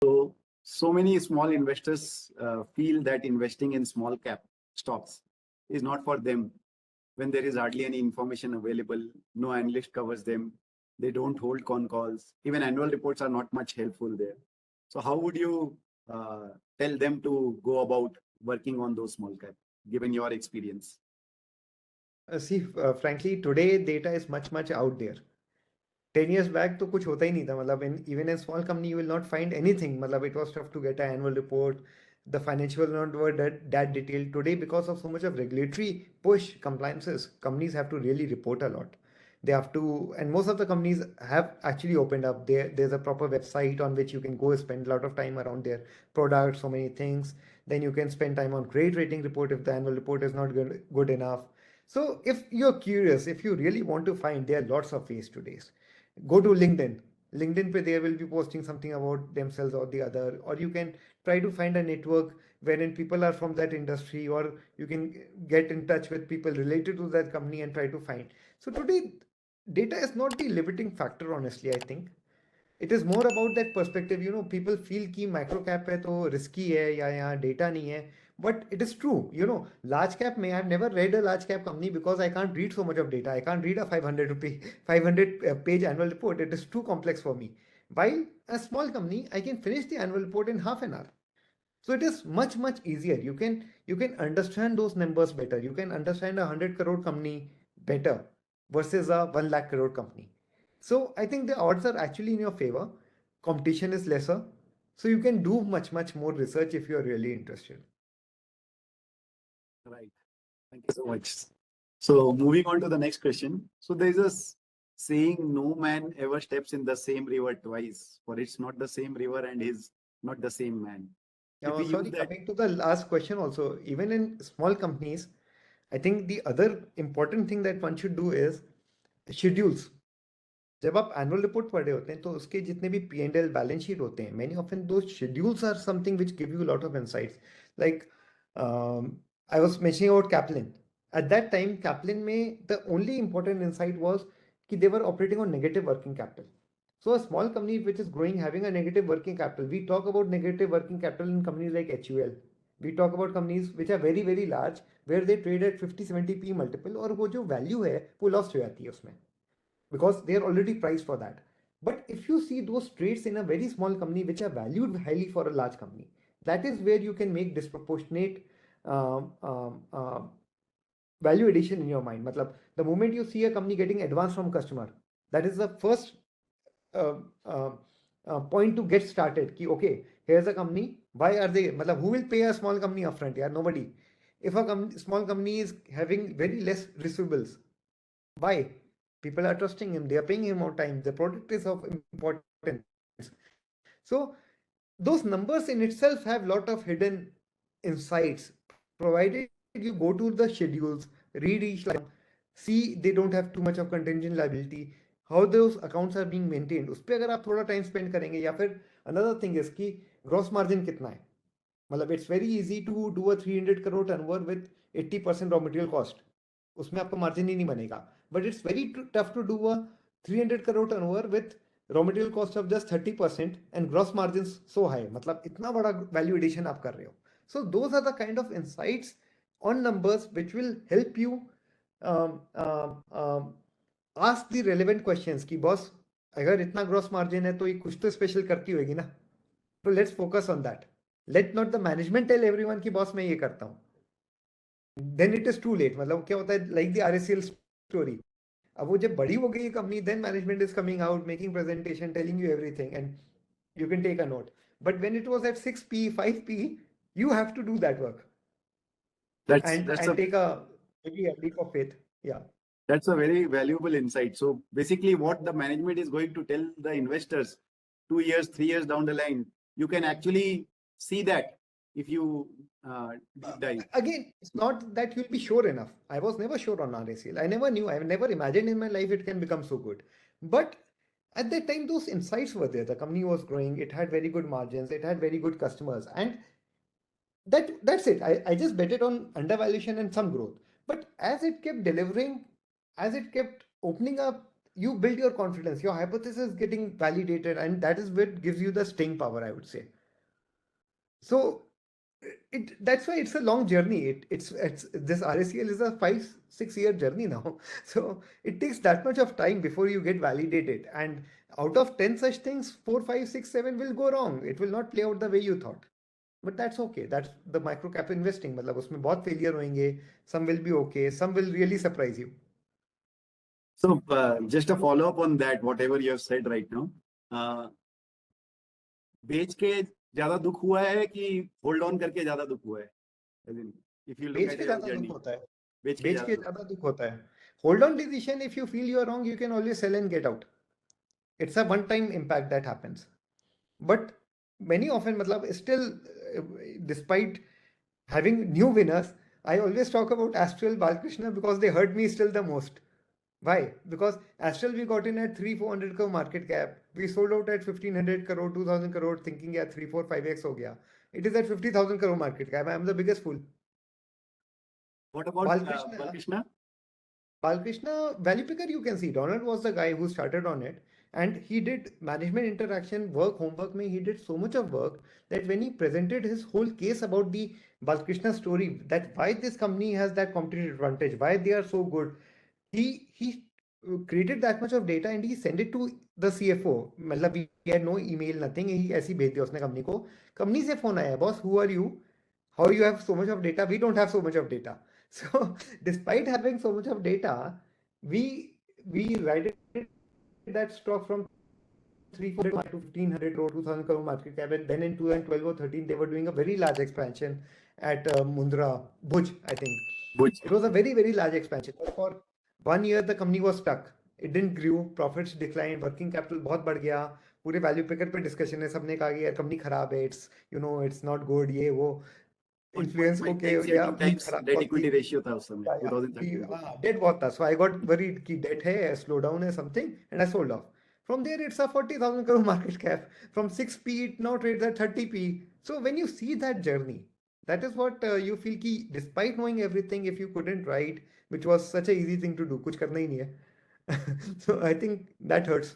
So many small investors feel that investing in small cap stocks is not for them when there is hardly any information available, no analyst covers them, they don't hold con calls, even annual reports are not much helpful there. So how would you uh, tell them to go about working on those small cap, given your experience? Frankly, today data is much out there. 10 years back तो कुछ होता ही नहीं था मतलब even in small company you will not find anything मतलब it was tough to get an annual report. The financial not were that detailed. Today because of so much of regulatory push compliances, companies have to really report a lot. They have to, and most of the companies have actually opened up there's a proper website on which you can go spend a lot of time around their products, so many things. Then you can spend time on credit rating report if the annual report is not good enough. So if you're curious, if you really want to find, there are lots of ways today. Go to LinkedIn pe they will be posting something about themselves or the other, or you can try to find a network wherein people are from that industry, or you can get in touch with people related to that company and try to find. So today data is not the limiting factor, honestly. I think it is more about that perspective. People feel कि micro cap है तो risky है या यहाँ data नहीं है. But it is true. Large cap may I've never read a large cap company because I can't read so much of data. I can't read a 500 rupee 500 page annual report. It is too complex for me. While a small company, I can finish the annual report in half an hour. So it is much easier. You can understand those numbers better. You can understand a 100 crore company better versus a 1 lakh crore company. So I think the odds are actually in your favor. Competition is lesser. So you can do much more research if you're really interested. Right. Thank you so much. So moving on to the next question. So there is a saying, no man ever steps in the same river twice, for it's not the same river and he's not the same man. If Now, we use sorry, that, coming to the last question also, even in small companies, I think the other important thing that one should do is schedules. जब आप annual report पढ़ रहे होते हैं तो उसके जितने भी P&L बैलेंस शीट होते हैं, many often those schedules are something which give you a lot of insights. Like I was mentioning about Kaplan. At that time, Kaplan में the only important insight was कि they were operating on negative working capital. So a small company which is growing having a negative working capital, we talk about negative working capital in companies like HUL. We talk about companies which are very large where they trade at 50-70 P multiple और वो जो value है वो lost हो जाती है उसमें because they are already priced for that. But if you see those trades in a very small company which are valued highly for a large company, that is where you can make disproportionate um, um, uh, value addition in your mind. Matlab, the moment you see a company getting advance from customer, that is the first uh, uh, point to get started. Ki, okay, here's a company. Why are they? Matlab, who will pay a small company upfront? Yeah, nobody. If a small company is having very less receivables, why? People are trusting him. They are paying him more time. The product is of importance. So those numbers in itself have lot of hidden insights, provided you go to the schedules, read each line down, see they don't have too much of contingent liability, how those accounts are being maintained. उस पर अगर आप थोड़ा time spend करेंगे या फिर another thing is कि gross margin कितना है. मतलब it's very easy to do a 300 crore turnover with 80% raw material cost. उसमें आपका मार्जिन ही नहीं बनेगा. But it's very tough to do a 300 crore turnover with raw material cost of just 30% and gross margins so high. मतलब इतना बड़ा value addition आप कर रहे हो. So those are the kind of insights on numbers which will help you um, um, um, ask the relevant questions कि boss अगर इतना ग्रॉस मार्जिन है तो ये कुछ तो स्पेशल करती होगी ना. तो let's focus on that. Let not the management tell everyone कि बॉस मैं ये करता हूँ. Then it is too late. मतलब क्या होता है लाइक द आरएसएल स्टोरी. अब वो जब बड़ी हो गई company then management is coming out making presentation telling you everything and you can take a note. But when it was at 6p 5p, you have to do that work that's and a take a maybe a leap of faith. Yeah. that's a very valuable insight. So basically, what the management is going to tell the investors 2 years, 3 years down the line, you can actually see that if you deep dive. Again, it's not that you'll be sure enough. I was never sure on RACL. I never knew. I never imagined in my life it can become so good. But at that time, those insights were there. The company was growing. It had very good margins. It had very good customers. And that's it. I just bet it on undervaluation and some growth. But as it kept delivering, as it kept opening up you build your confidence, your hypothesis is getting validated, and that is what gives you the staying power, I would say. So that's why it's a long journey. It's this RACL is a 5 6 year journey now. So it takes that much of time before you get validated. And out of 10 such things, 4, 5, 6, 7 will go wrong. It will not play out the way you thought. But that's okay. That's the micro cap investing. मतलब उसमें बहुत failure होंगे. Some will be okay. Some will really surprise you. So just a follow up on that, whatever you have said right now. Uh, बेच के ज्यादा दुख हुआ है कि होल्ड ऑन करके ज्यादा दुख हुआ है? If you look बेच at के your ज्यादा दुख journey, होता है. बेच के बेच ज्यादा के दुख. ज्यादा दुख होता है. Hold on decision. If you feel you are wrong, you can always sell and get out. It's a one time impact that happens. But many often, matlab, still, uh, despite having new winners, I always talk about Astral Balkrishna because they hurt me still the most. Why? Because Astral we got in at 3 400 crore market cap. We sold out at 1500 crore, 2000 crore, thinking yeah 3 4 5x ho gaya. It is at 50,000 crore market cap. I am the biggest fool. What about Balkrishna, Balkrishna? Balkrishna, value picker, you can see. Donald was the guy who started on it, and he did management interaction work, homework. He did so much of work that when he presented his whole case about the Balkrishna story, that why this company has that competitive advantage, why they are so good, he created that much of data and he sent it to the CFO. मतलब we had no email, nothing. He ऐसे ही भेज दिया उसने company को. Company से phone आया, boss, who are you? How you have so much of data? We don't have so much of data. So despite having so much of data, we righted that stock from 3 400 to 1500 crore, 2000 crore market cap, and then in 2012 or 13 they were doing a very large expansion at Mundra, Bhuj, I think. Bhuj. It was a very very large expansion. But for 1 year the company was stuck. It didn't grow, profits declined, working capital बहुत बढ़ गया. पूरे value picker पे discussion है, सबने कहा कि यार कंपनी खराब है, इट्स नॉट गुड, ये वो. इन्फ्लुएंस 1.5 ओके times या या 2 times खराब debt पॉलिसी. equity ratio था उस समय Yeah, yeah. 2013 में. हाँ, डेट बहुत था. So I got worried कि डेट है, स्लो डाउन है, something, and I sold off. From there, it's a 40,000 crore market cap. From 6p, it now trades at 30p. So when you see that journey, that is what you feel कि despite knowing everything, if you couldn't write, which was such a easy thing to do, कुछ करना ही नहीं है. So I think that hurts.